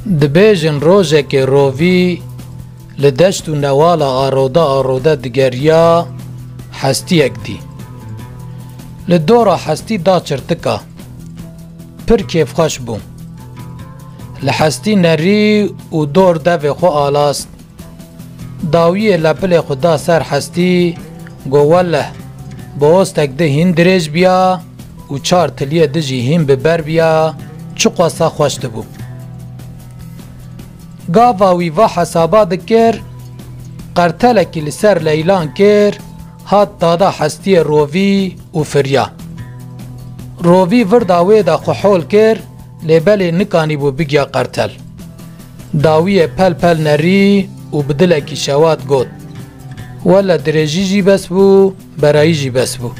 دبیجن روژه که رووی لدشت و نوالا آروده دگریا حستی اکدی لدورا حستی دا چرتکا پر کیف خوش بوم لحستی نری و دور دو خو آلاست داوی لپل خدا سر حستی گواله باستک ده هین دریج بیا و چار تلیه دجی هین ببر بیا چو قواسا خوشت بو گاواوی و حسابا دکر قرتلکی لسر لیلان کر هات دادا حستی رووی و فریا رووی ورداوی دا خحول کر لبلی نکانی بو بگیا قرتل داوی پل پل نری و بدلکی شوات گود ولا درجی جی بس بو برایی جی بس بو